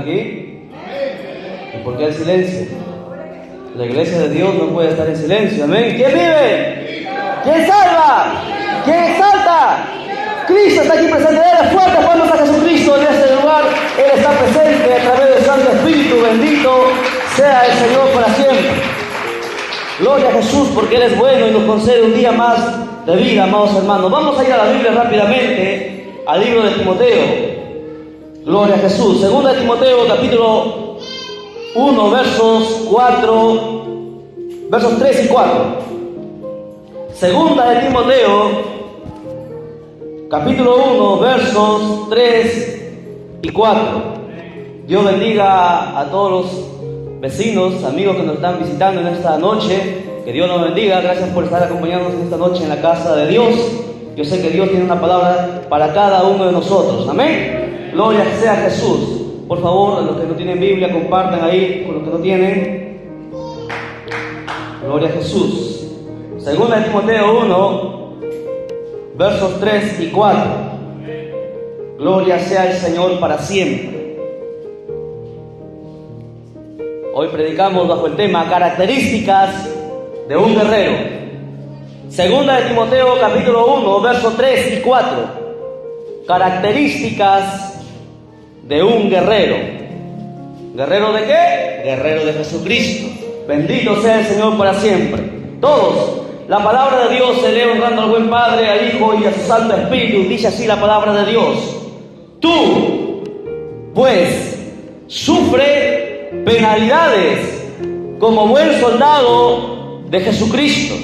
aquí? ¿Y por qué el silencio? La iglesia de Dios no puede estar en silencio. Amén. ¿Quién vive? ¿Quién salva? ¿Quién exalta? Cristo está aquí presente. Dale fuerte palmas a Jesucristo en este lugar. Él está presente a través del Santo Espíritu. Bendito sea el Señor para siempre. Gloria a Jesús, porque Él es bueno y nos concede un día más de vida, amados hermanos. Vamos a ir a la Biblia rápidamente, al libro de Timoteo. Gloria a Jesús. Segunda de Timoteo, capítulo 1, versos 3 y 4. Segunda de Timoteo, capítulo 1, versos 3 y 4. Dios bendiga a todos los vecinos, amigos que nos están visitando en esta noche. Que Dios nos bendiga. Gracias por estar acompañándonos en esta noche en la casa de Dios. Yo sé que Dios tiene una palabra para cada uno de nosotros. Amén. Gloria sea a Jesús. Por favor, los que no tienen Biblia, compartan ahí con los que no tienen. Gloria a Jesús. Segunda de Timoteo 1, versos 3 y 4. Gloria sea el Señor para siempre. Hoy predicamos bajo el tema características de un guerrero. Segunda de Timoteo capítulo 1, versos 3 y 4. Características de un guerrero. ¿Guerrero de qué? Guerrero de Jesucristo. Bendito sea el Señor para siempre. Todos. La palabra de Dios se lee honrando al buen Padre, al Hijo y a su Santo Espíritu. Dice así la palabra de Dios. Tú, pues, sufre penalidades como buen soldado de Jesucristo.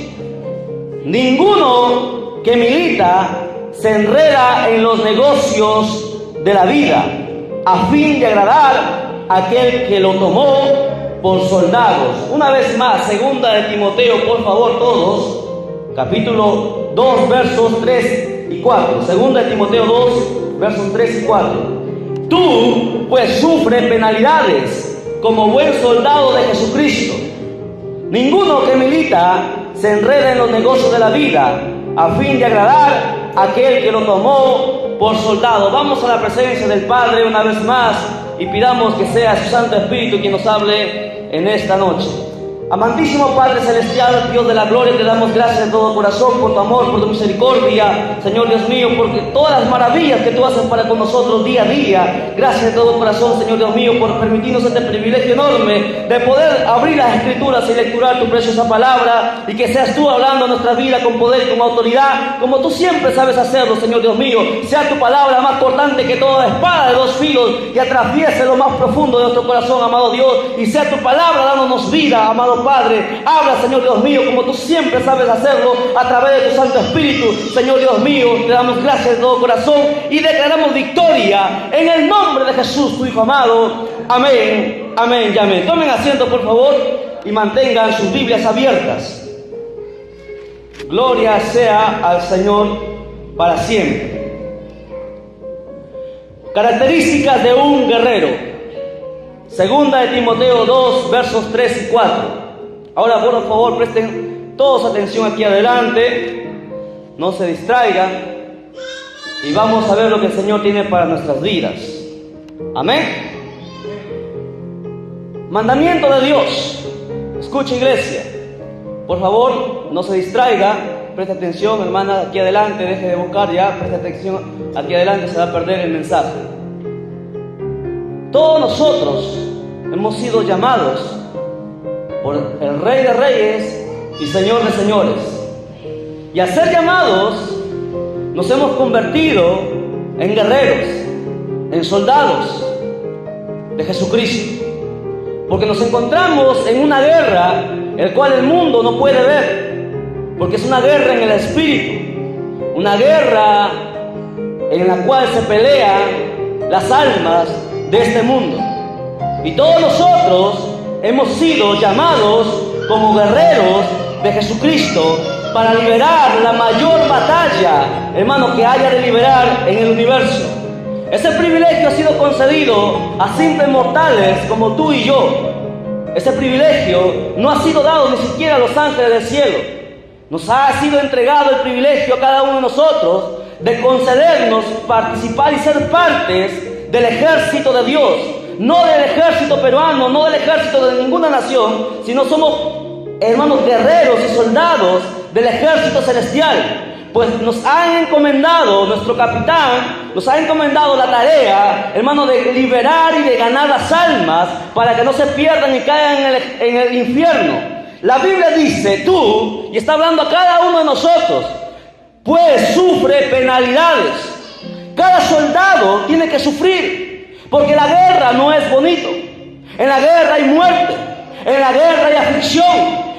Ninguno que milita se enreda en los negocios de la vida a fin de agradar a aquel que lo tomó por soldados. Una vez más, segunda de Timoteo, por favor todos, capítulo 2, versos 3 y 4. Segunda de Timoteo 2, versos 3 y 4. Tú, pues, sufre penalidades como buen soldado de Jesucristo. Ninguno que milita se enreda en los negocios de la vida a fin de agradar a aquel que lo tomó por soldado. Vamos a la presencia del Padre una vez más y pidamos que sea su Santo Espíritu quien nos hable en esta noche. Amantísimo Padre Celestial, Dios de la gloria, te damos gracias de todo corazón por tu amor, por tu misericordia, Señor Dios mío, porque todas las maravillas que tú haces para con nosotros día a día. Gracias de todo corazón, Señor Dios mío, por permitirnos este privilegio enorme de poder abrir las Escrituras y lecturar tu preciosa palabra, y que seas tú hablando en nuestra vida con poder y con autoridad, como tú siempre sabes hacerlo, Señor Dios mío. Sea tu palabra más cortante que toda espada de dos filos y atraviese lo más profundo de nuestro corazón, amado Dios, y sea tu palabra dándonos vida, amado Padre. Habla, Señor Dios mío, como tú siempre sabes hacerlo, a través de tu Santo Espíritu. Señor Dios mío, te damos gracias de todo corazón y declaramos victoria en el nombre de Jesús, tu Hijo amado. Amén, amén y amén. Tomen asiento, por favor, y mantengan sus Biblias abiertas. Gloria sea al Señor para siempre. Características de un guerrero. Segunda de Timoteo 2, versos 3 y 4. Ahora, por favor, presten todos atención aquí adelante, no se distraigan, y vamos a ver lo que el Señor tiene para nuestras vidas. Amén. Mandamiento de Dios. Escucha, iglesia, por favor, no se distraiga, preste atención, hermana, aquí adelante, deje de buscar ya, preste atención, aquí adelante se va a perder el mensaje. Todos nosotros hemos sido llamados por el Rey de Reyes y Señor de Señores, y al ser llamados nos hemos convertido en guerreros, en soldados de Jesucristo, porque nos encontramos en una guerra el cual el mundo no puede ver, porque es una guerra en el espíritu, una guerra en la cual se pelean las almas de este mundo, y todos nosotros hemos sido llamados como guerreros de Jesucristo para liberar la mayor batalla, hermano, que haya de liberar en el universo. Ese privilegio ha sido concedido a simples mortales como tú y yo. Ese privilegio no ha sido dado ni siquiera a los ángeles del cielo. Nos ha sido entregado el privilegio a cada uno de nosotros de concedernos participar y ser partes del ejército de Dios, no del ejército peruano, no del ejército de ninguna nación, sino somos, hermanos, guerreros y soldados del ejército celestial. Pues nos han encomendado, nuestro capitán nos ha encomendado la tarea, hermano, de liberar y de ganar las almas para que no se pierdan y caigan en el infierno. La Biblia dice, tú, y está hablando a cada uno de nosotros, pues sufre penalidades. Cada soldado tiene que sufrir, porque la guerra no es bonito. En la guerra hay muerte, en la guerra hay aflicción,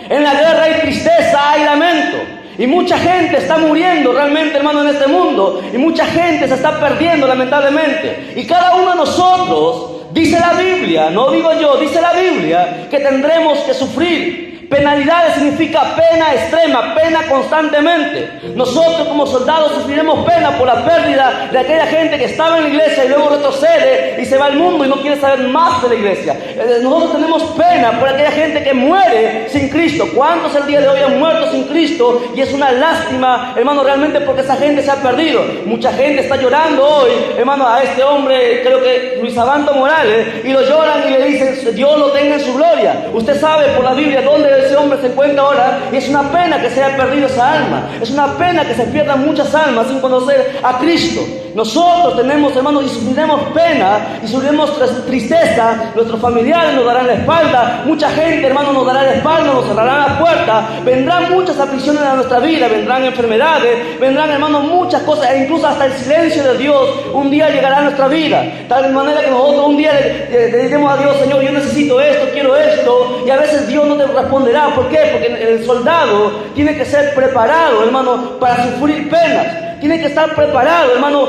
en la guerra hay tristeza, hay lamento. Y mucha gente está muriendo realmente, hermano, en este mundo. Y mucha gente se está perdiendo, lamentablemente. Y cada uno de nosotros, dice la Biblia, no digo yo, dice la Biblia, que tendremos que sufrir. Penalidades significa pena extrema, pena constantemente. Nosotros como soldados sufriremos pena por la pérdida de aquella gente que estaba en la iglesia y luego retrocede y se va al mundo y no quiere saber más de la iglesia. Nosotros tenemos pena por aquella gente que muere sin Cristo. ¿Cuántos el día de hoy han muerto sin Cristo? Y es una lástima, hermano, realmente, porque esa gente se ha perdido. Mucha gente está llorando hoy, hermano, a este hombre, creo que Luis Abanto Morales, y lo lloran y le dicen, Dios lo tenga en su gloria. Usted sabe por la Biblia dónde ese hombre se encuentra ahora, y es una pena que se haya perdido esa alma. Es una pena que se pierdan muchas almas sin conocer a Cristo. Nosotros tenemos, hermanos, y sufriremos pena y sufriremos tristeza. Nuestros familiares nos darán la espalda, mucha gente, hermano, nos dará la espalda, nos cerrarán la puerta. Vendrán muchas aflicciones a nuestra vida, vendrán enfermedades, vendrán, hermanos, muchas cosas, e incluso hasta el silencio de Dios un día llegará a nuestra vida. Tal manera que nosotros un día le diremos a Dios, Señor, yo necesito esto, quiero esto, y a veces Dios no te responderá. ¿Por qué? Porque el soldado tiene que ser preparado, hermano, para sufrir penas. Tiene que estar preparado, hermano,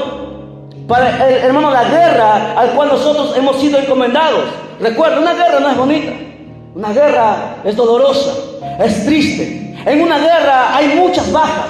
para la guerra al cual nosotros hemos sido encomendados. Recuerda, una guerra no es bonita. Una guerra es dolorosa, es triste. En una guerra hay muchas bajas.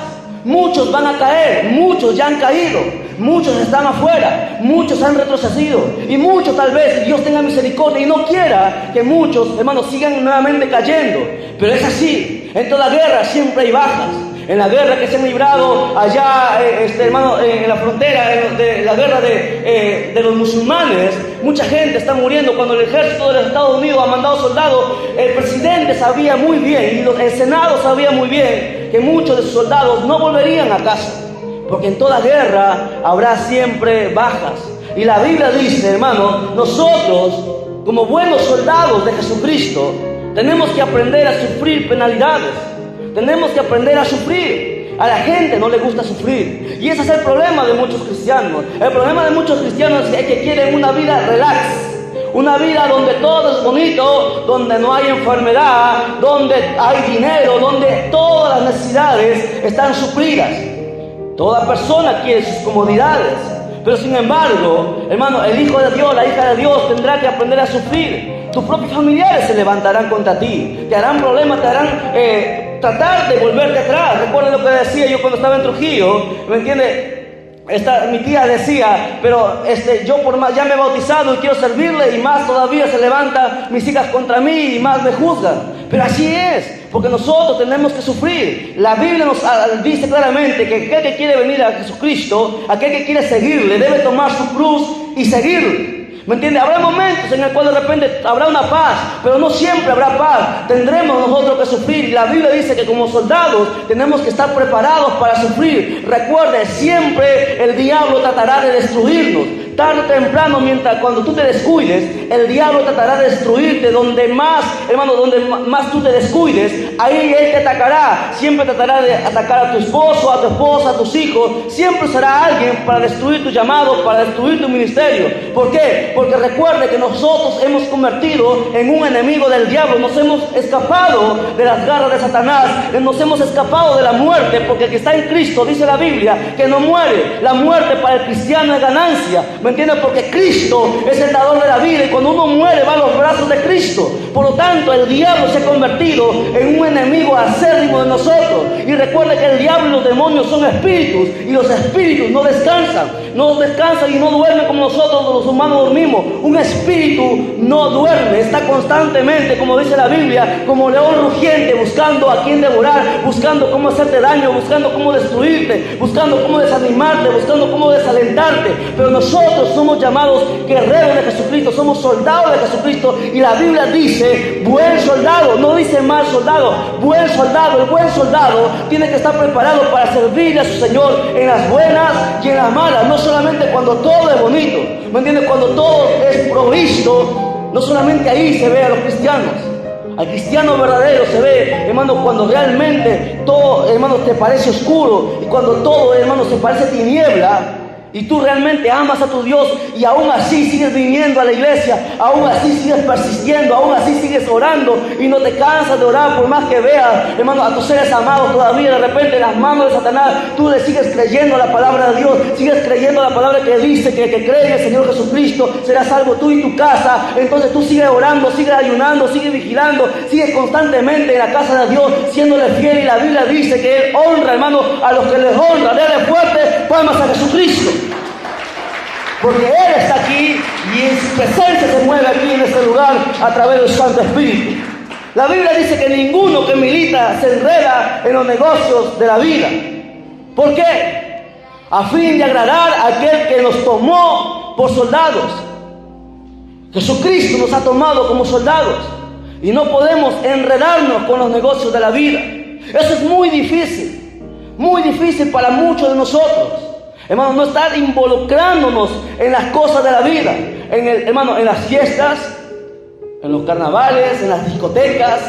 Muchos van a caer, muchos ya han caído, muchos están afuera, muchos han retrocedido y muchos tal vez Dios tenga misericordia y no quiera que muchos, hermanos, sigan nuevamente cayendo. Pero es así, en toda guerra siempre hay bajas. En la guerra que se han librado allá, hermano, en la frontera, de la guerra de los musulmanes, mucha gente está muriendo. Cuando el ejército de los Estados Unidos ha mandado soldados, el presidente sabía muy bien y el Senado sabía muy bien que muchos de sus soldados no volverían a casa, porque en toda guerra habrá siempre bajas. Y la Biblia dice, hermano, nosotros como buenos soldados de Jesucristo tenemos que aprender a sufrir penalidades. Tenemos que aprender a sufrir. A la gente no le gusta sufrir. Y ese es el problema de muchos cristianos. El problema de muchos cristianos es que quieren una vida relax. Una vida donde todo es bonito, donde no hay enfermedad, donde hay dinero, donde todas las necesidades están suplidas. Toda persona quiere sus comodidades. Pero sin embargo, hermano, el Hijo de Dios, la hija de Dios tendrá que aprender a sufrir. Tus propios familiares se levantarán contra ti, te harán problemas, te harán tratar de volverte atrás. Recuerden lo que decía yo cuando estaba en Trujillo, ¿me entiende? Mi tía decía, pero yo por más ya me he bautizado y quiero servirle, y más todavía se levantan mis hijas contra mí y más me juzgan. Pero así es, porque nosotros tenemos que sufrir. La Biblia nos dice claramente que aquel que quiere venir a Jesucristo, aquel que quiere seguirle, debe tomar su cruz y seguirle. ¿Me entiende? Habrá momentos en el cual de repente habrá una paz, pero no siempre habrá paz. Tendremos nosotros que sufrir. Y la Biblia dice que como soldados tenemos que estar preparados para sufrir. Recuerde, siempre el diablo tratará de destruirnos. Tarde o temprano, cuando tú te descuides, el diablo tratará de destruirte. Donde más, hermano, donde más tú te descuides, ahí él te atacará. Siempre tratará de atacar a tu esposo, a tu esposa, a tus hijos. Siempre será alguien para destruir tu llamado, para destruir tu ministerio. ¿Por qué? Porque recuerde que nosotros hemos convertido en un enemigo del diablo. Nos hemos escapado de las garras de Satanás. Nos hemos escapado de la muerte, porque el que está en Cristo, dice la Biblia, que no muere. La muerte para el cristiano es ganancia. ¿Me entiendes? Porque Cristo es el dador de la vida, y cuando uno muere va a los brazos de Cristo. Por lo tanto, el diablo se ha convertido en un enemigo acérrimo de nosotros. Y recuerde que el diablo y los demonios son espíritus, y los espíritus no descansan. no descansa y no duerme como nosotros los humanos dormimos. Un espíritu no duerme, está constantemente, como dice la Biblia, como león rugiente, buscando a quien devorar, buscando cómo hacerte daño, buscando cómo destruirte, buscando cómo desanimarte, buscando cómo desalentarte. Pero nosotros somos llamados guerreros de Jesucristo, somos soldados de Jesucristo, y la Biblia dice buen soldado, no dice mal soldado, buen soldado. El buen soldado tiene que estar preparado para servirle a su Señor en las buenas y en las malas, no solamente cuando todo es bonito, ¿me entiendes? Cuando todo es provisto, no solamente ahí se ve a los cristianos. Al cristiano verdadero se ve, hermano, cuando realmente todo, hermano, te parece oscuro, y cuando todo, hermano, se parece tiniebla, y tú realmente amas a tu Dios, y aún así sigues viniendo a la iglesia, aún así sigues persistiendo, aún así sigues orando, y no te cansas de orar por más que veas, hermano, a tus seres amados todavía de repente en las manos de Satanás. Tú le sigues creyendo a la palabra de Dios, sigues creyendo a la palabra que dice que el que cree en el Señor Jesucristo será salvo, tú y tu casa. Entonces tú sigues orando, sigues ayunando, sigues vigilando, sigues constantemente en la casa de Dios, siéndole fiel, y la Biblia dice que Él honra, hermano, a los que les honra. Dele fuerte palmas a Jesucristo, porque Él está aquí y en su presencia se mueve aquí en este lugar a través del Santo Espíritu. La Biblia dice que ninguno que milita se enreda en los negocios de la vida. ¿Por qué? A fin de agradar a aquel que nos tomó por soldados. Jesucristo nos ha tomado como soldados, y no podemos enredarnos con los negocios de la vida. Eso es muy difícil para muchos de nosotros. Hermano, no estar involucrándonos en las cosas de la vida, hermano, en las fiestas, en los carnavales, en las discotecas,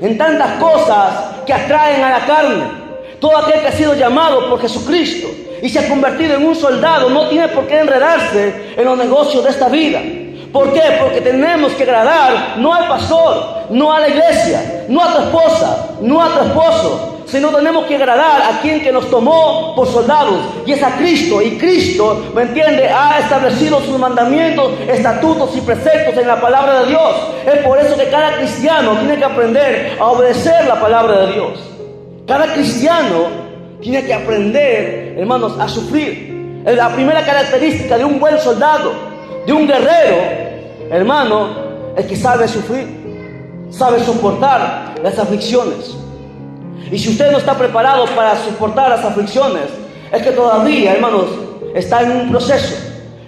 en tantas cosas que atraen a la carne. Todo aquel que ha sido llamado por Jesucristo y se ha convertido en un soldado no tiene por qué enredarse en los negocios de esta vida. ¿Por qué? Porque tenemos que agradar no al pastor, no a la iglesia, no a tu esposa, no a tu esposo, sino tenemos que agradar a quien que nos tomó por soldados, y es a Cristo. Y Cristo, ¿me entiende?, ha establecido sus mandamientos, estatutos y preceptos en la palabra de Dios. Es por eso que cada cristiano tiene que aprender a obedecer la palabra de Dios. Cada cristiano tiene que aprender, hermanos, a sufrir. La primera característica de un buen soldado, de un guerrero, hermano, es que sabe sufrir, sabe soportar las aflicciones. Y si usted no está preparado para soportar las aflicciones, es que todavía, hermanos, está en un proceso.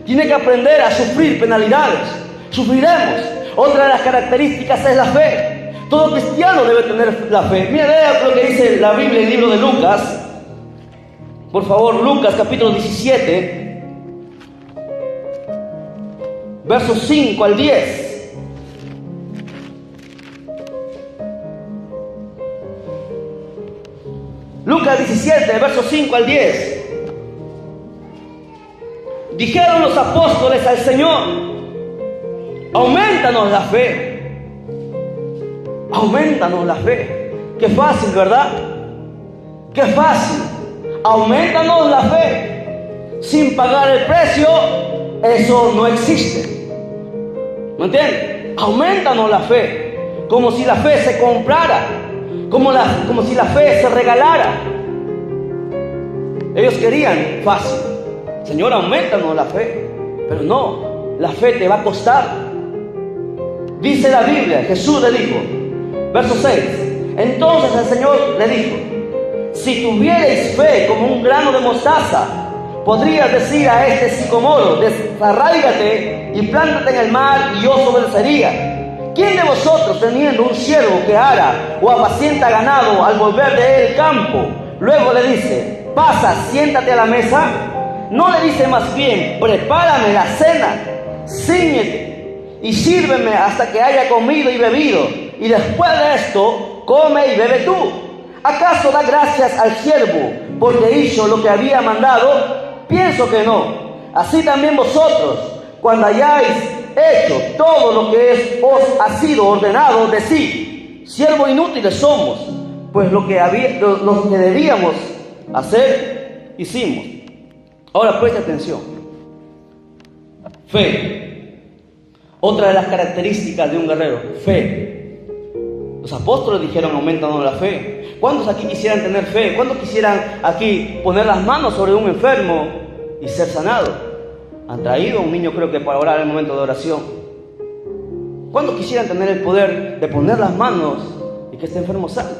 Tiene que aprender a sufrir penalidades. Sufriremos. Otra de las características es la fe. Todo cristiano debe tener la fe. Mira, vea lo que dice la Biblia en el libro de Lucas. Por favor, Lucas capítulo 17, versos 5 al 10. Lucas 17, versos 5 al 10. Dijeron los apóstoles al Señor: aumentanos la fe. Aumentanos la fe. Qué fácil, ¿verdad? Qué fácil. Aumentanos la fe. Sin pagar el precio, eso no existe. ¿Me entiendes? Aumentanos la fe. Como si la fe se comprara. Como si la fe se regalara. Ellos querían fácil. Señor, aumentanos la fe. Pero no, la fe te va a costar. Dice la Biblia, Jesús le dijo, verso 6: entonces el Señor le dijo: si tuvierais fe como un grano de mostaza, podrías decir a este sicomoro: desarráigate y plántate en el mar, y yo obedecería. ¿Quién de vosotros, teniendo un siervo que ara o apacienta ganado, al volver de él el campo, luego le dice: pasa, siéntate a la mesa? ¿No le dice más bien: prepárame la cena, cíñete y sírveme hasta que haya comido y bebido, y después de esto come y bebe tú? ¿Acaso da gracias al siervo porque hizo lo que había mandado? Pienso que no. Así también vosotros, cuando hayáis hecho todo lo que os ha sido ordenado, decid: siervos inútiles somos, pues lo que debíamos hacer, hicimos. Ahora presta atención. Fe. Otra de las características de un guerrero, fe. Los apóstoles dijeron: aumentanos la fe. ¿Cuántos aquí quisieran tener fe? ¿Cuántos quisieran aquí poner las manos sobre un enfermo y ser sanado. Han traído a un niño, creo que para orar en el momento de oración. ¿Cuántos quisieran tener el poder de poner las manos y que este enfermo salga?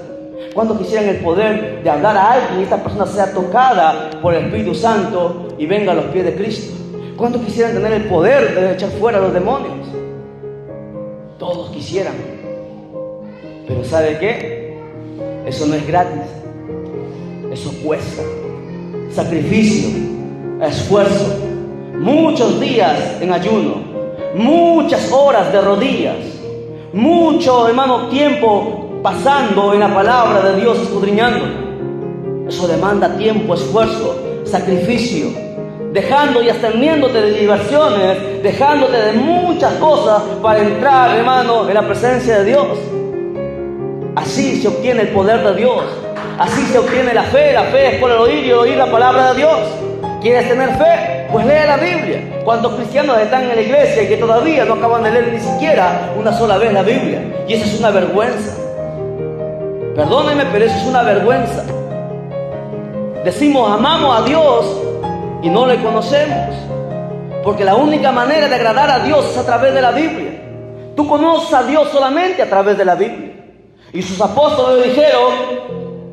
¿Cuántos quisieran el poder de hablar a alguien y esta persona sea tocada por el Espíritu Santo y venga a los pies de Cristo? ¿Cuántos quisieran tener el poder de echar fuera a los demonios? Todos quisieran. Pero ¿sabe qué? Eso no es gratis. Eso cuesta. Sacrificio, esfuerzo, muchos días en ayuno, muchas horas de rodillas, mucho, hermano, tiempo pasando en la palabra de Dios, escudriñando. Eso demanda tiempo, esfuerzo, sacrificio, dejando y absteniéndote de diversiones, dejándote de muchas cosas para entrar, hermano, en la presencia de Dios. Así se obtiene el poder de Dios. Así se obtiene la fe. La fe es por el oír y oír la palabra de Dios. ¿Quieres tener fe? Pues lee la Biblia. ¿Cuántos cristianos están en la iglesia y que todavía no acaban de leer ni siquiera una sola vez la Biblia? Y eso es una vergüenza. Perdónenme, pero eso es una vergüenza. Decimos amamos a Dios y no le conocemos. Porque la única manera de agradar a Dios es a través de la Biblia. Tú conoces a Dios solamente a través de la Biblia. Y sus apóstoles le dijeron: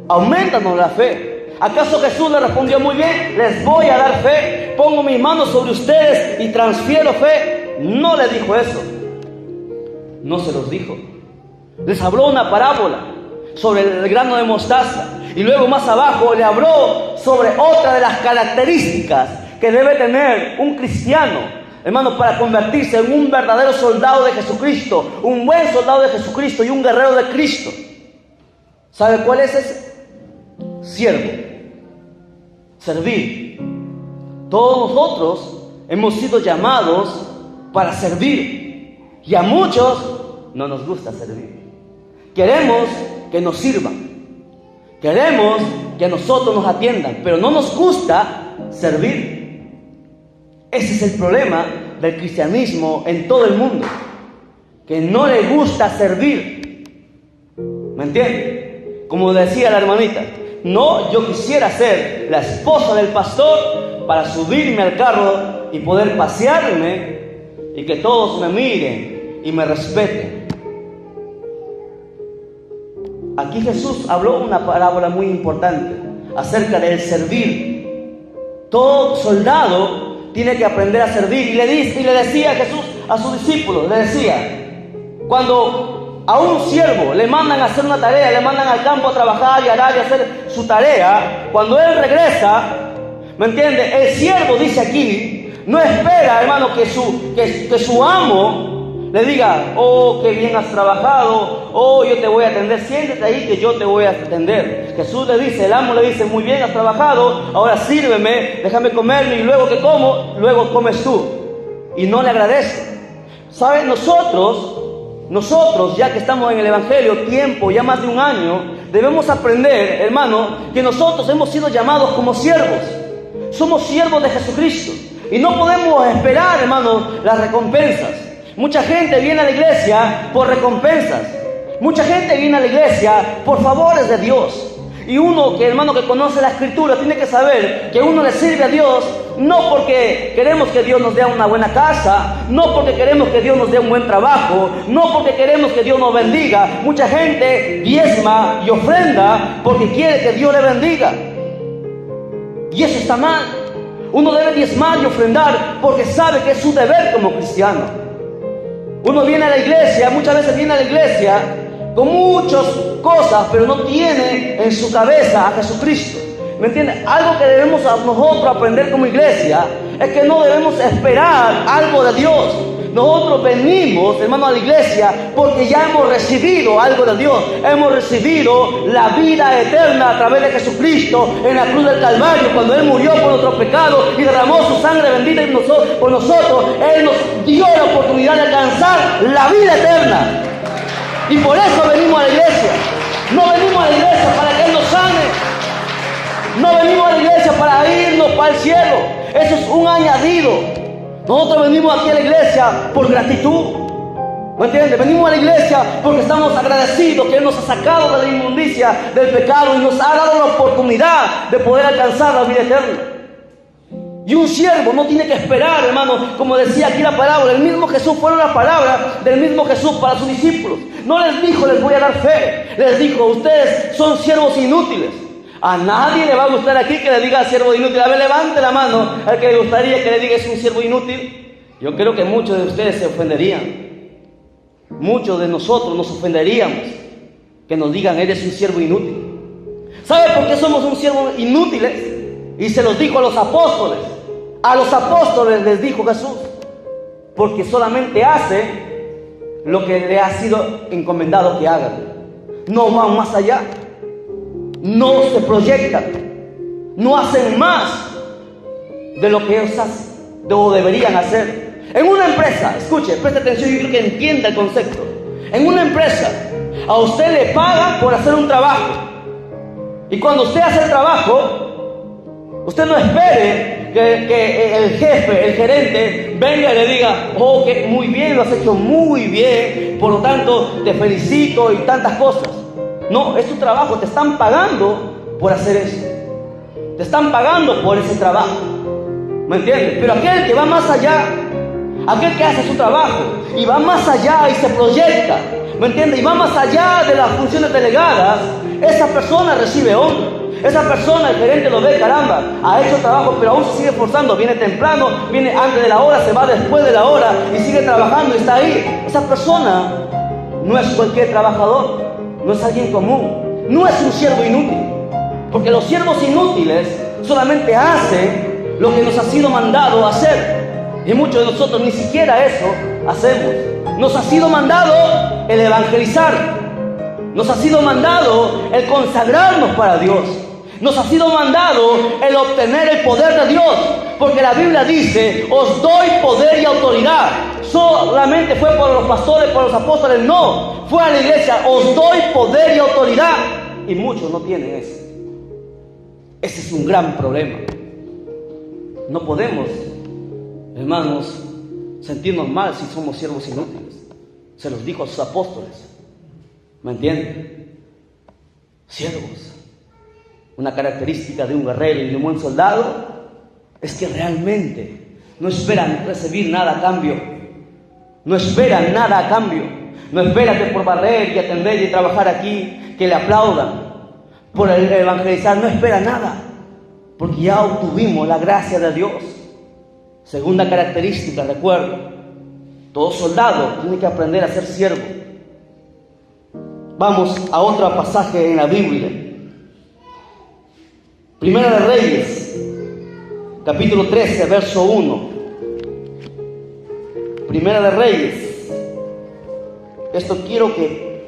aumentanos la fe. ¿Acaso Jesús le respondió muy bien? Les voy a dar fe. Pongo mis manos sobre ustedes y transfiero fe. No le dijo eso. No se los dijo. Les habló una parábola sobre el grano de mostaza. Y luego más abajo le habló sobre otra de las características que debe tener un cristiano, hermano, para convertirse en un verdadero soldado de Jesucristo, un buen soldado de Jesucristo y un guerrero de Cristo. ¿Sabe cuál es ese? Siervo. Servir. Todos nosotros hemos sido llamados para servir. Y a muchos no nos gusta servir. Queremos que nos sirvan. Queremos que a nosotros nos atiendan, pero no nos gusta servir. Ese es el problema del cristianismo en todo el mundo, que no le gusta servir. ¿Me entienden? Como decía la hermanita, no, yo quisiera ser la esposa del pastor para subirme al carro y poder pasearme y que todos me miren y me respeten. Aquí Jesús habló una parábola muy importante acerca del servir. Todo soldado tiene que aprender a servir. Y le decía Jesús a sus discípulos, le decía, cuando a un siervo le mandan a hacer una tarea, le mandan al campo a trabajar y a arar y a hacer su tarea, cuando él regresa, ¿me entiende? El siervo, dice aquí, no espera, hermano, que su amo le diga: oh, qué bien has trabajado, oh, yo te voy a atender, siéntate ahí que yo te voy a atender. Jesús le dice, el amo le dice: muy bien has trabajado, ahora sírveme, déjame comerme y luego que como, luego comes tú. Y no le agradece. ¿Saben? Nosotros, ya que estamos en el Evangelio tiempo, ya más de un año, debemos aprender, hermano, que nosotros hemos sido llamados como siervos. Somos siervos de Jesucristo y no podemos esperar, hermano, las recompensas. Mucha gente viene a la iglesia por recompensas. Mucha gente viene a la iglesia por favores de Dios. Y uno que, hermano, que conoce la Escritura, tiene que saber que uno le sirve a Dios no porque queremos que Dios nos dé una buena casa, no porque queremos que Dios nos dé un buen trabajo, no porque queremos que Dios nos bendiga. Mucha gente diezma y ofrenda porque quiere que Dios le bendiga. Y eso está mal. Uno debe diezmar y ofrendar porque sabe que es su deber como cristiano. Uno viene a la iglesia, muchas veces viene a la iglesia con muchas cosas, pero no tiene en su cabeza a Jesucristo. ¿Me entiendes? Algo que debemos nosotros aprender como iglesia es que no debemos esperar algo de Dios. Nosotros venimos, hermano, a la iglesia porque ya hemos recibido algo de Dios. Hemos recibido la vida eterna a través de Jesucristo en la cruz del Calvario, cuando Él murió por nuestros pecados y derramó su sangre bendita por nosotros. Él nos dio la oportunidad de alcanzar la vida eterna. Y por eso venimos a la iglesia. No venimos a la iglesia para que Él nos sane. No venimos a la iglesia para irnos para el cielo. Eso es un añadido. Nosotros venimos aquí a la iglesia por gratitud. ¿Me entiendes? Venimos a la iglesia porque estamos agradecidos que Él nos ha sacado de la inmundicia del pecado y nos ha dado la oportunidad de poder alcanzar la vida eterna. Y un siervo no tiene que esperar, hermano, como decía aquí la parábola. El mismo Jesús fue una palabra del mismo Jesús para sus discípulos. No les dijo, les voy a dar fe. Les dijo, ustedes son siervos inútiles. A nadie le va a gustar aquí que le diga siervo inútil. A ver, levante la mano al que le gustaría que le diga es un siervo inútil. Yo creo que muchos de ustedes se ofenderían. Muchos de nosotros nos ofenderíamos que nos digan, eres un siervo inútil. ¿Sabe por qué somos un siervo inútiles? Y se los dijo a los apóstoles. A los apóstoles les dijo Jesús, porque solamente hace lo que le ha sido encomendado que hagan. No van más allá. No se proyectan. No hacen más de lo que ellos hacen o deberían hacer. En una empresa, escuche, preste atención, yo quiero que entienda el concepto. En una empresa, a usted le pagan por hacer un trabajo. Y cuando usted hace el trabajo, usted no espere que el jefe, el gerente, venga y le diga, oh, que muy bien, lo has hecho muy bien, por lo tanto, te felicito y tantas cosas. No, es tu trabajo, te están pagando por hacer eso. Te están pagando por ese trabajo. ¿Me entiendes? Pero aquel que va más allá, aquel que hace su trabajo y va más allá y se proyecta, ¿me entiendes? Y va más allá de las funciones delegadas, esa persona recibe honra. Esa persona, el gerente lo ve, caramba, ha hecho trabajo, pero aún se sigue esforzando. Viene temprano, viene antes de la hora, se va después de la hora y sigue trabajando y está ahí. Esa persona no es cualquier trabajador, no es alguien común, no es un siervo inútil. Porque los siervos inútiles solamente hacen lo que nos ha sido mandado hacer. Y muchos de nosotros ni siquiera eso hacemos. Nos ha sido mandado el evangelizar. Nos ha sido mandado el consagrarnos para Dios. Nos ha sido mandado el obtener el poder de Dios. Porque la Biblia dice, os doy poder y autoridad. Solamente fue por los pastores, por los apóstoles. No, fue a la iglesia, os doy poder y autoridad. Y muchos no tienen eso. Ese es un gran problema. No podemos, hermanos, sentirnos mal si somos siervos inútiles. Se los dijo a sus apóstoles. ¿Me entienden? Siervos. Una característica de un guerrero y de un buen soldado es que realmente no esperan recibir nada a cambio. No esperan nada a cambio. No esperan que por barrer y atender y trabajar aquí, que le aplaudan. Por el evangelizar, no esperan nada. Porque ya obtuvimos la gracia de Dios. Segunda característica, recuerdo, todo soldado tiene que aprender a ser siervo. Vamos a otro pasaje en la Biblia. Primera de Reyes, capítulo 13, verso 1. Primera de Reyes. Esto quiero que,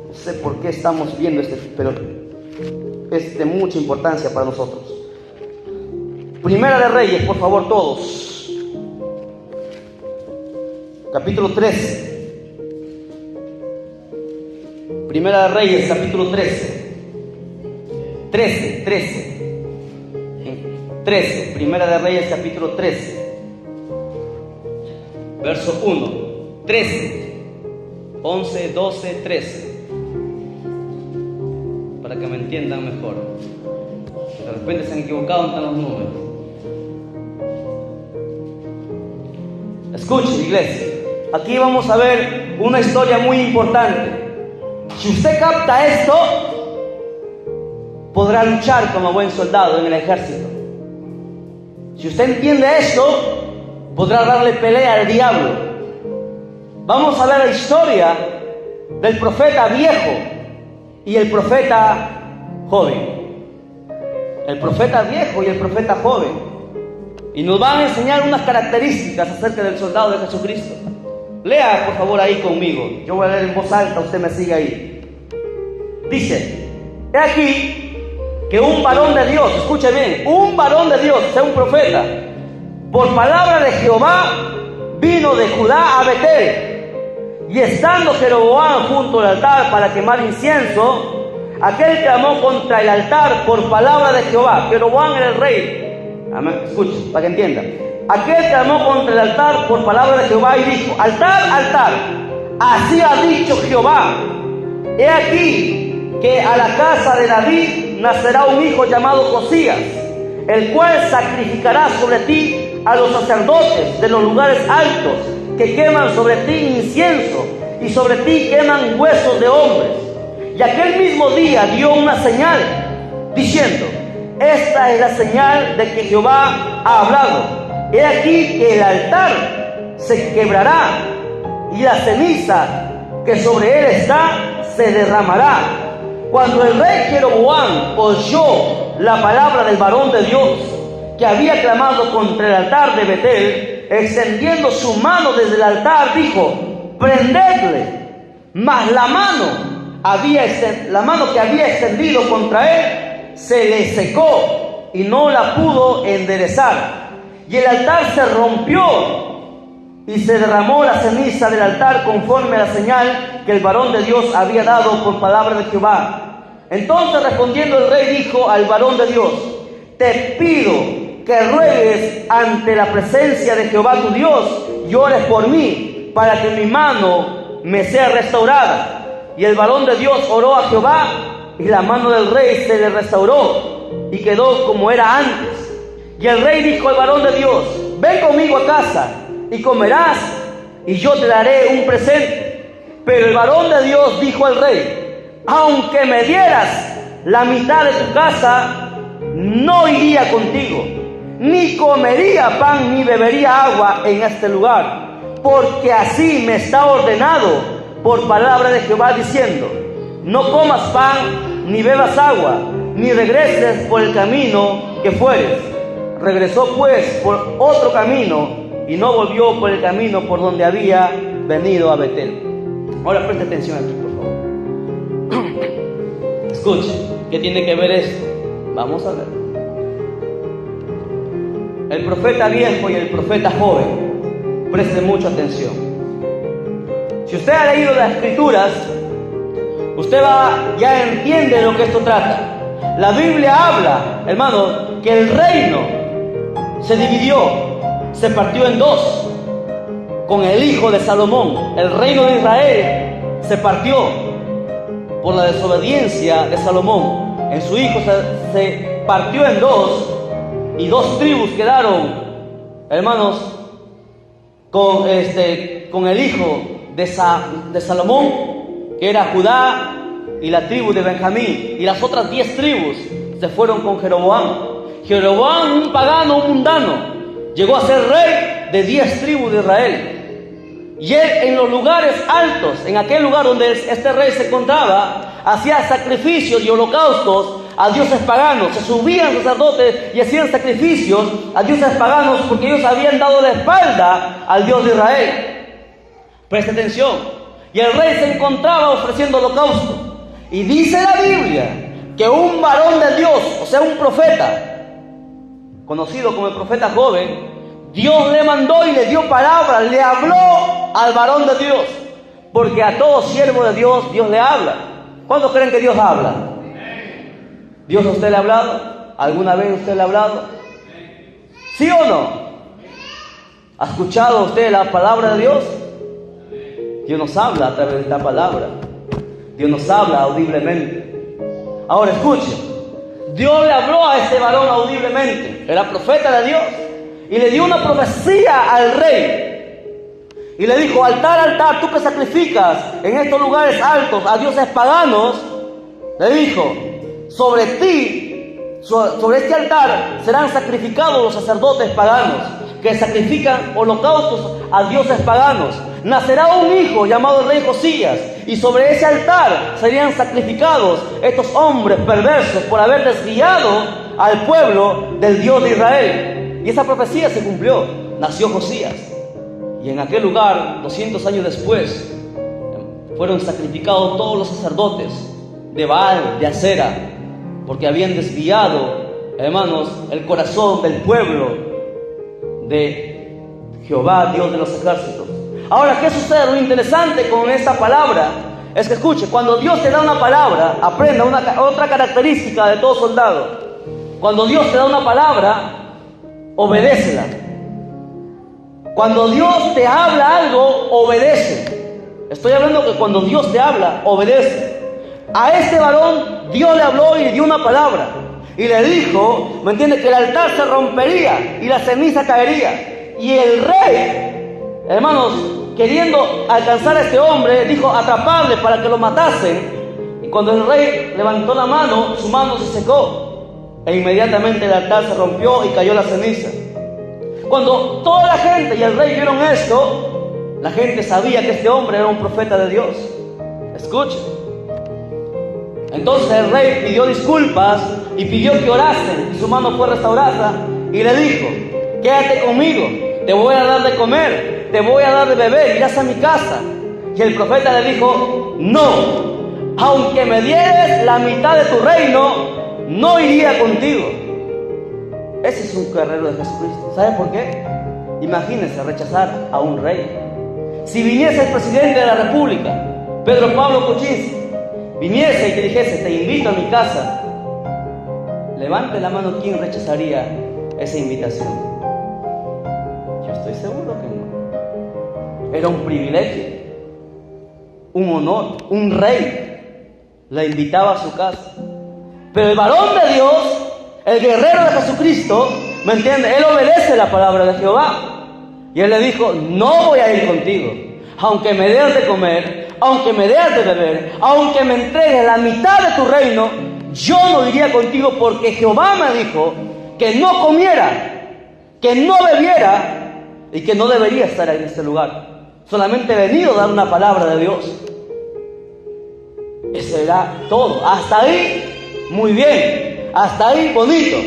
no sé por qué estamos viendo pero es de mucha importancia para nosotros. Primera de Reyes, por favor, todos. Capítulo 13. Primera de Reyes, capítulo 13. 13. Primera de Reyes, capítulo 13. Verso 1. 13. 11, 12, 13. Para que me entiendan mejor. De repente se han equivocado en los números. Escuchen, iglesia. Aquí vamos a ver una historia muy importante. Si usted capta esto, podrá luchar como buen soldado en el ejército. Si usted entiende esto, podrá darle pelea al diablo. Vamos a ver la historia del profeta viejo y el profeta joven. El profeta viejo y el profeta joven. Y nos van a enseñar unas características acerca del soldado de Jesucristo. Lea por favor ahí conmigo. Yo voy a leer en voz alta, usted me sigue ahí. Dice: he aquí que un varón de Dios, escuche bien, un varón de Dios, sea un profeta, por palabra de Jehová, vino de Judá a Betel. Y estando Jeroboam junto al altar para quemar incienso, aquel clamó contra el altar por palabra de Jehová. Jeroboam era el rey. Amén. Escuche, para que entienda. Aquel clamó contra el altar por palabra de Jehová y dijo: altar, altar, así ha dicho Jehová, he aquí que a la casa de David nacerá un hijo llamado Josías, el cual sacrificará sobre ti a los sacerdotes de los lugares altos, que queman sobre ti incienso, y sobre ti queman huesos de hombres. Y aquel mismo día dio una señal, diciendo: esta es la señal de que Jehová ha hablado. He aquí que el altar se quebrará, y la ceniza que sobre él está se derramará. Cuando el rey Jeroboam oyó la palabra del varón de Dios, que había clamado contra el altar de Betel, extendiendo su mano desde el altar, dijo: prendedle. Mas la mano que había extendido contra él se le secó y no la pudo enderezar. Y el altar se rompió y se derramó la ceniza del altar conforme a la señal que el varón de Dios había dado por palabra de Jehová. Entonces respondiendo el rey dijo al varón de Dios: te pido que ruegues ante la presencia de Jehová tu Dios y ores por mí, para que mi mano me sea restaurada. Y el varón de Dios oró a Jehová, y la mano del rey se le restauró y quedó como era antes. Y el rey dijo al varón de Dios: ven conmigo a casa y comerás, y yo te daré un presente. Pero el varón de Dios dijo al rey: aunque me dieras la mitad de tu casa, no iría contigo, ni comería pan ni bebería agua en este lugar, porque así me está ordenado por palabra de Jehová, diciendo: no comas pan ni bebas agua, ni regreses por el camino que fueres. Regresó pues por otro camino y no volvió por el camino por donde había venido a Betel. Ahora preste atención aquí, por favor. Escuche, ¿qué tiene que ver esto? Vamos a ver. El profeta viejo y el profeta joven, preste mucha atención. Si usted ha leído las escrituras, usted ya entiende de lo que esto trata. La Biblia habla, hermano, que el reino se dividió, se partió en dos con el hijo de Salomón. El reino de Israel se partió por la desobediencia de Salomón. En su hijo se partió en dos, y dos tribus quedaron, hermanos, con el hijo de Salomón, que era Judá, y la tribu de Benjamín. Y las otras 10 tribus se fueron con Jeroboam. Jeroboam, un pagano, un mundano, llegó a ser rey de 10 tribus de Israel. Y él, en los lugares altos, en aquel lugar donde este rey se encontraba, hacía sacrificios y holocaustos a dioses paganos. Se subían sacerdotes y hacían sacrificios a dioses paganos, porque ellos habían dado la espalda al Dios de Israel. Presta atención. Y el rey se encontraba ofreciendo holocausto. Y dice la Biblia que un varón de Dios, o sea, un profeta, conocido como el profeta joven, Dios le mandó y le dio palabra, le habló al varón de Dios. Porque a todo siervo de Dios, Dios le habla. ¿Cuándo creen que Dios habla? ¿Dios a usted le ha hablado? ¿Alguna vez usted le ha hablado? ¿Sí o no? ¿Ha escuchado usted la palabra de Dios? Dios nos habla a través de esta palabra. Dios nos habla audiblemente. Ahora escuche. Dios le habló a este varón audiblemente. Era profeta de Dios. Y le dio una profecía al rey. Y le dijo: altar, altar, tú que sacrificas en estos lugares altos a dioses paganos, le dijo: sobre ti, sobre este altar serán sacrificados los sacerdotes paganos, que sacrifican holocaustos a dioses paganos. Nacerá un hijo llamado el rey Josías, y sobre ese altar serían sacrificados estos hombres perversos por haber desviado al pueblo del Dios de Israel. Y esa profecía se cumplió. Nació Josías, y en aquel lugar, 200 años después, fueron sacrificados todos los sacerdotes de Baal, de Acera, porque habían desviado, hermanos, el corazón del pueblo de Jehová, Dios de los ejércitos. Ahora, ¿qué sucede? Lo interesante con esta palabra es que, escuche, cuando Dios te da una palabra, aprenda otra característica de todo soldado. Cuando Dios te da una palabra, obedécela. Cuando Dios te habla algo, obedece. Estoy hablando que cuando Dios te habla, obedece. A este varón Dios le habló y le dio una palabra. Y le dijo, ¿me entiende? Que el altar se rompería y la ceniza caería. Y el rey, hermanos, queriendo alcanzar a este hombre, dijo atraparle para que lo matasen. Y cuando el rey levantó la mano, su mano se secó. E inmediatamente el altar se rompió y cayó la ceniza. Cuando toda la gente y el rey vieron esto, la gente sabía que este hombre era un profeta de Dios. Escuchen. Entonces el rey pidió disculpas y pidió que orasen, y su mano fue restaurada, y le dijo, quédate conmigo, te voy a dar de comer, te voy a dar de beber, irás a mi casa. Y el profeta le dijo, no, aunque me dieres la mitad de tu reino, no iría contigo. Ese es un guerrero de Jesucristo. ¿Sabe por qué? Imagínense rechazar a un rey. Si viniese el presidente de la República, Pedro Pablo Kuczynski, viniese y te dijese, te invito a mi casa, levante la mano, ¿quién rechazaría esa invitación? Yo estoy seguro que no. Era un privilegio, un honor, un rey la invitaba a su casa. Pero el varón de Dios, el guerrero de Jesucristo, ¿me entiende? Él obedece la palabra de Jehová. Y él le dijo, no voy a ir contigo, aunque me des de comer, aunque me des de beber, aunque me entregues la mitad de tu reino, yo no iría contigo, porque Jehová me dijo que no comiera, que no bebiera y que no debería estar en este lugar. Solamente he venido a dar una palabra de Dios. Eso era todo. Hasta ahí, muy bien. Hasta ahí, bonito.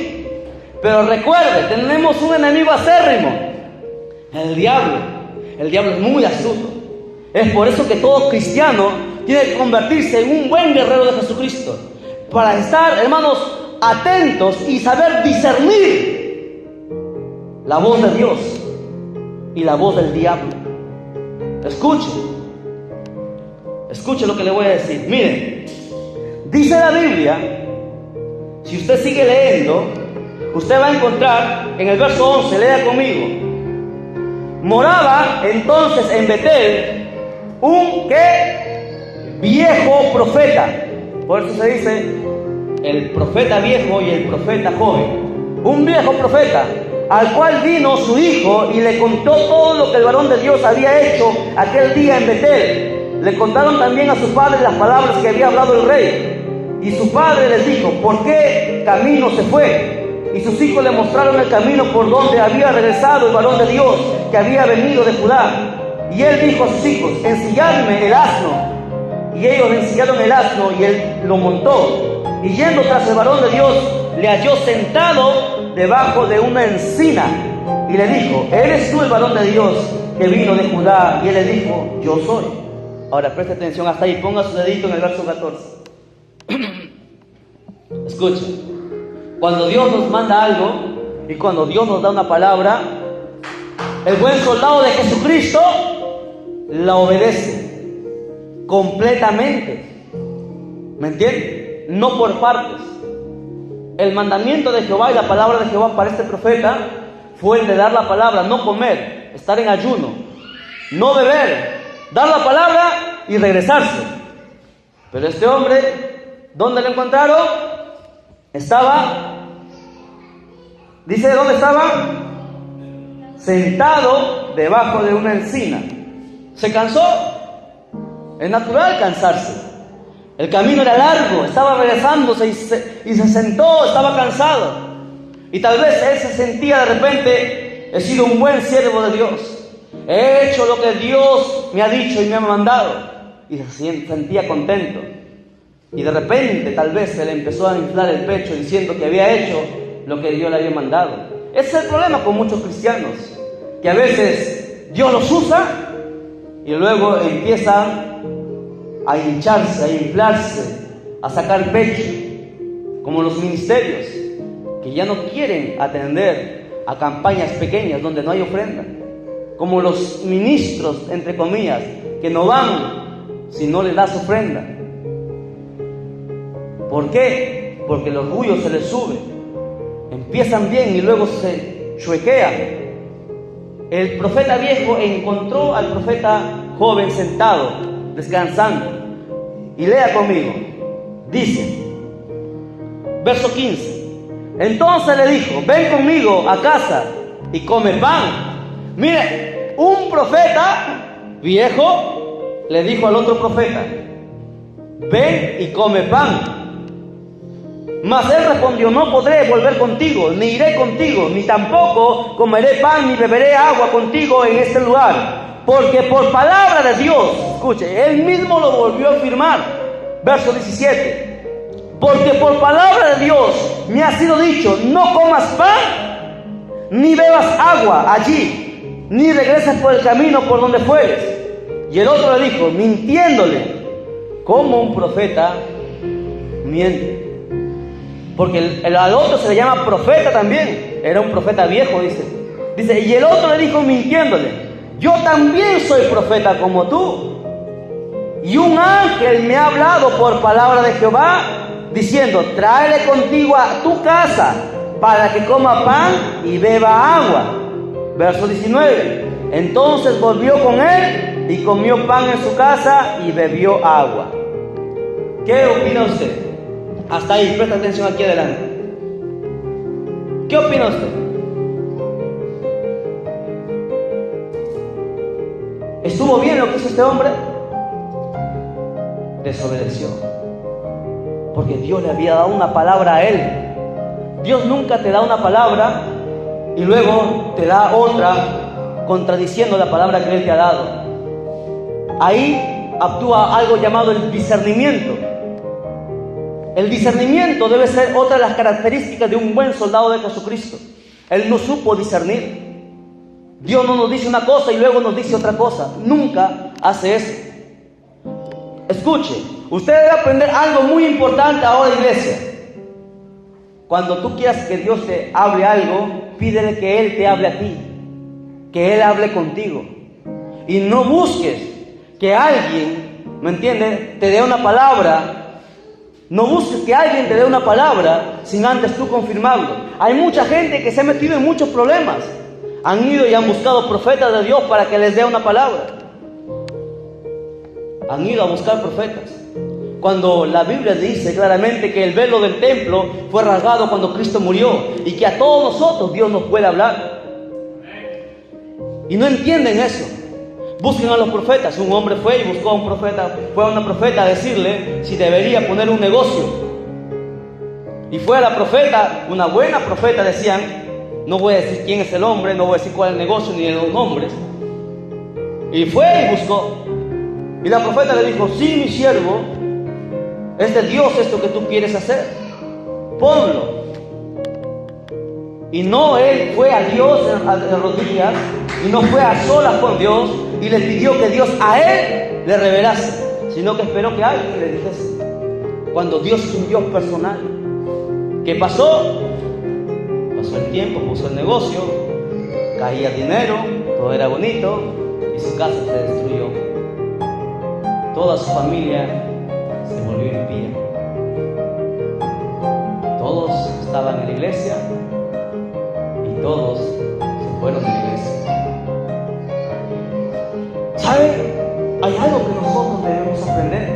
Pero recuerde, tenemos un enemigo acérrimo, el diablo. El diablo es muy astuto. Es por eso que todo cristiano tiene que convertirse en un buen guerrero de Jesucristo, para estar, hermanos, atentos y saber discernir la voz de Dios y la voz del diablo. Escuche lo que le voy a decir. Miren, dice la Biblia, si usted sigue leyendo, usted va a encontrar en el verso 11, lea conmigo. Moraba entonces en Betel un viejo profeta. Por eso se dice el profeta viejo y el profeta joven. Un viejo profeta, al cual vino su hijo y le contó todo lo que el varón de Dios había hecho aquel día en Betel. Le contaron también a su padre las palabras que había hablado el rey. Y su padre les dijo, ¿por qué camino se fue? Y sus hijos le mostraron el camino por donde había regresado el varón de Dios, que había venido de Judá. Y él dijo a sus hijos, ensilladme el asno. Y ellos le ensillaron el asno y él lo montó. Y yendo tras el varón de Dios, le halló sentado debajo de una encina. Y le dijo, ¿eres tú el varón de Dios que vino de Judá? Y él le dijo, yo soy. Ahora preste atención hasta ahí, ponga su dedito en el verso 14. Escuchen. Cuando Dios nos manda algo y cuando Dios nos da una palabra, el buen soldado de Jesucristo la obedece completamente. ¿Me entienden? No por partes. El mandamiento de Jehová y la palabra de Jehová para este profeta fue el de dar la palabra, no comer, estar en ayuno, no beber, dar la palabra y regresarse. Pero este hombre, ¿dónde lo encontraron? Dice, ¿dónde estaba? Sentado debajo de una encina. Se cansó. Es natural cansarse. El camino era largo, estaba regresándose y se sentó, estaba cansado. Y tal vez él se sentía de repente, he sido un buen siervo de Dios. He hecho lo que Dios me ha dicho y me ha mandado. Y se sentía contento. Y de repente tal vez se le empezó a inflar el pecho diciendo que había hecho lo que Dios le había mandado. Ese es el problema con muchos cristianos, que a veces Dios los usa y luego empiezan a hincharse, a inflarse, a sacar pecho, como los ministerios, que ya no quieren atender a campañas pequeñas donde no hay ofrenda, como los ministros, entre comillas, que no van si no les das ofrenda. ¿Por qué? Porque el orgullo se les sube. Empiezan bien y luego se chuequean. El profeta viejo encontró al profeta joven sentado, descansando. Y lea conmigo. Dice, Verso 15. Entonces le dijo: ven conmigo a casa y come pan. Mire, un profeta viejo le dijo al otro profeta: ven y come pan. Mas él respondió: no podré volver contigo, ni iré contigo, ni tampoco comeré pan ni beberé agua contigo en este lugar, porque por palabra de Dios, escuche, él mismo lo volvió a afirmar. Verso 17: porque por palabra de Dios me ha sido dicho: no comas pan ni bebas agua allí, ni regreses por el camino por donde fueres. Y el otro le dijo, mintiéndole: ¿cómo un profeta miente? Porque al otro se le llama profeta también. Era un profeta viejo, dice, y el otro le dijo mintiéndole: yo también soy profeta como tú. Y un ángel me ha hablado por palabra de Jehová, diciendo: tráele contigo a tu casa, para que coma pan y beba agua. Verso 19. Entonces volvió con él y comió pan en su casa y bebió agua. ¿Qué opina usted? Hasta ahí, presta atención aquí adelante. ¿Qué opina usted? ¿Estuvo bien lo que hizo este hombre? Desobedeció, porque Dios le había dado una palabra a él. Dios nunca te da una palabra y luego te da otra contradiciendo la palabra que Él te ha dado. Ahí actúa algo llamado el discernimiento. El discernimiento debe ser otra de las características de un buen soldado de Jesucristo. Él no supo discernir. Dios no nos dice una cosa y luego nos dice otra cosa. Nunca hace eso. Escuche, usted debe aprender algo muy importante ahora, iglesia. Cuando tú quieras que Dios te hable algo, pídele que Él te hable a ti, que Él hable contigo. Y no busques que alguien, ¿me entiendes?, te dé una palabra. No busques que alguien te dé una palabra sin antes tú confirmarlo. Hay mucha gente que se ha metido en muchos problemas. Han ido y han buscado profetas de Dios para que les dé una palabra. Han ido a buscar profetas. Cuando la Biblia dice claramente que el velo del templo fue rasgado cuando Cristo murió y que a todos nosotros Dios nos puede hablar. Y no entienden eso. Busquen a los profetas. Un hombre fue y buscó a un profeta, fue a una profeta a decirle si debería poner un negocio. Y fue a la profeta, una buena profeta, decían, no voy a decir quién es el hombre, no voy a decir cuál es el negocio ni de los nombres. Y fue y buscó. Y la profeta le dijo: sí, mi siervo, es de Dios esto que tú quieres hacer, ponlo. Y no él fue a Dios de rodillas, y no fue a solas con Dios y le pidió que Dios a él le revelase, sino que esperó que alguien le dijese. Cuando Dios es un Dios personal, ¿qué pasó? Pasó el tiempo, puso el negocio, caía dinero, todo era bonito y su casa se destruyó. Toda su familia se volvió impía. Todos estaban en la iglesia y todos se fueron de la iglesia. ¿Sabe? Hay algo que nosotros debemos aprender.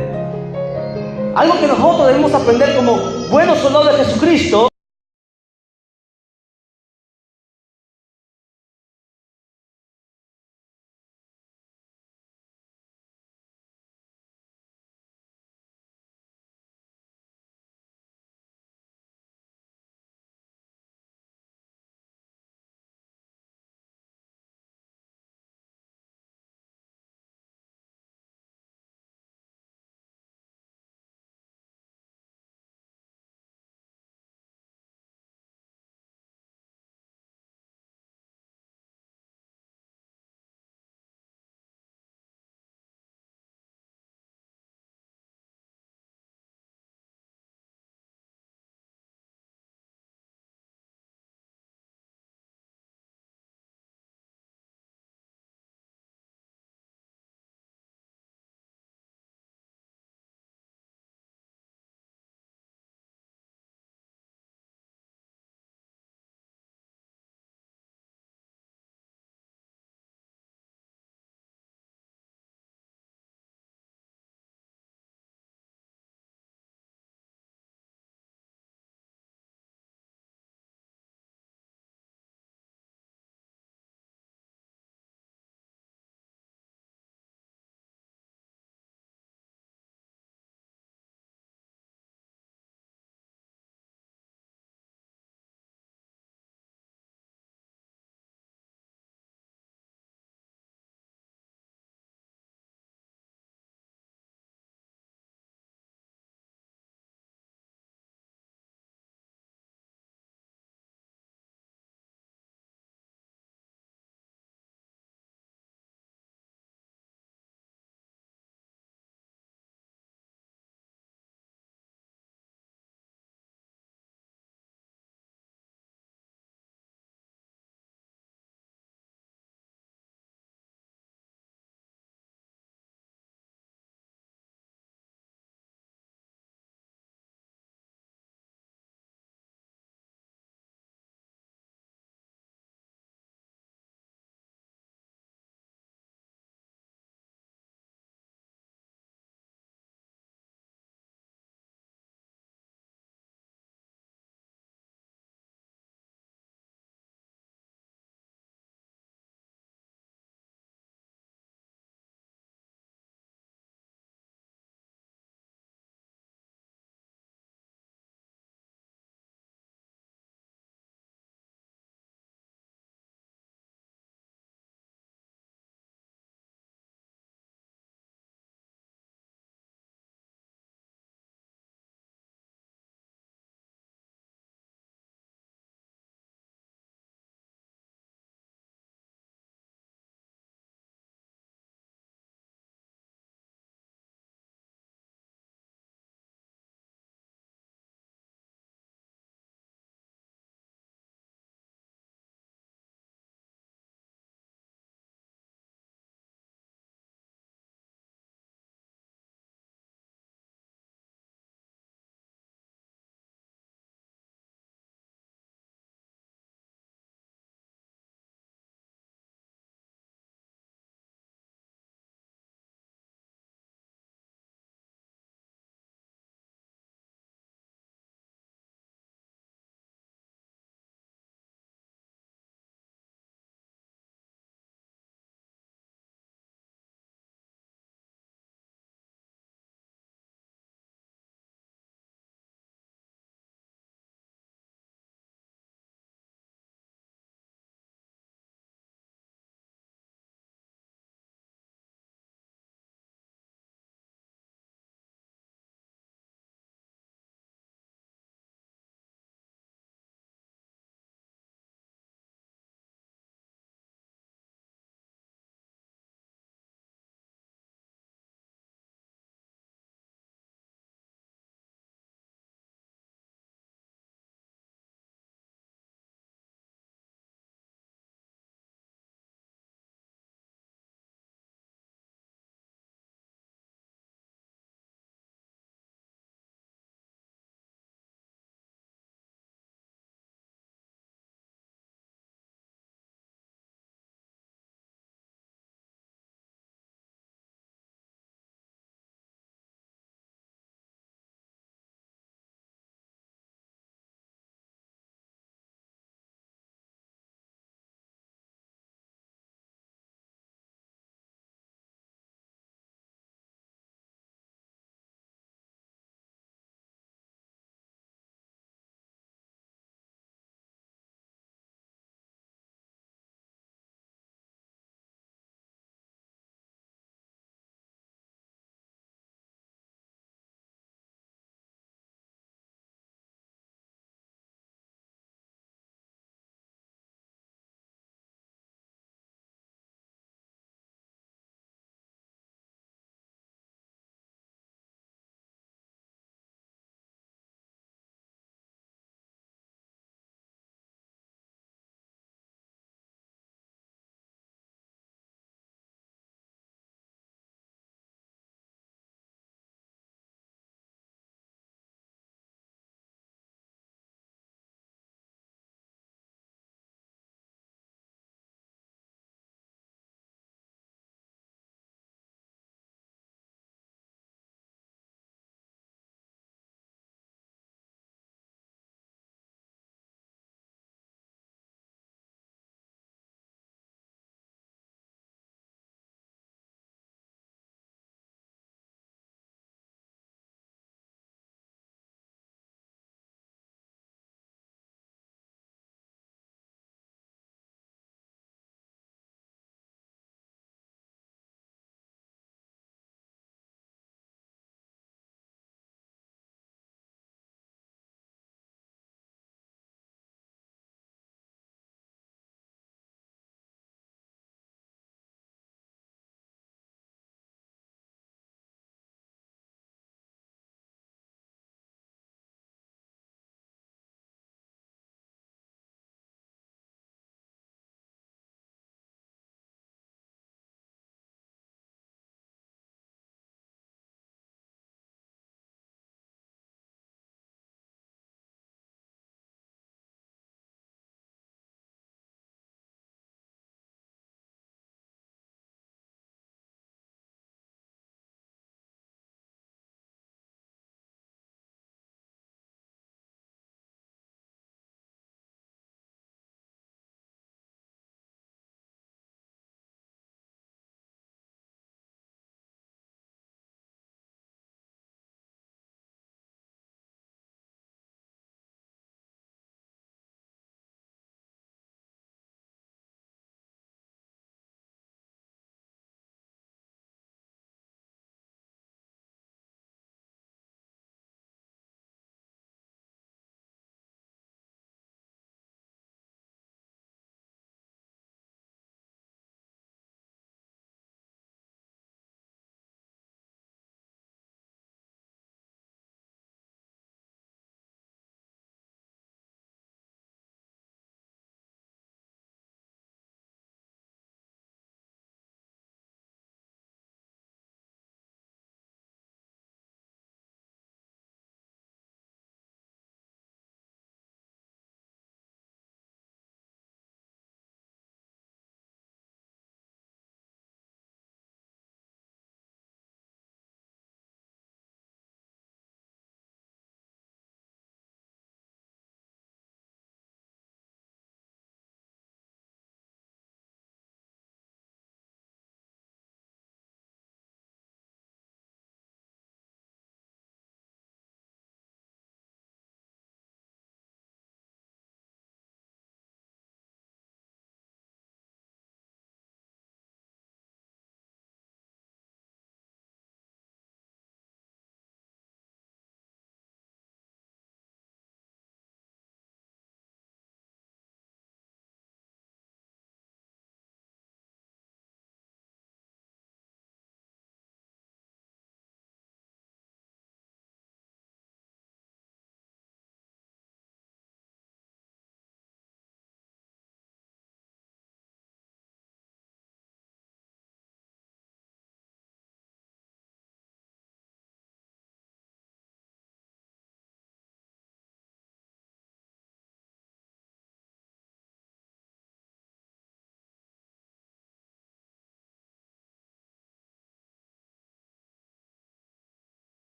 Algo que nosotros debemos aprender como buenos soldados de Jesucristo.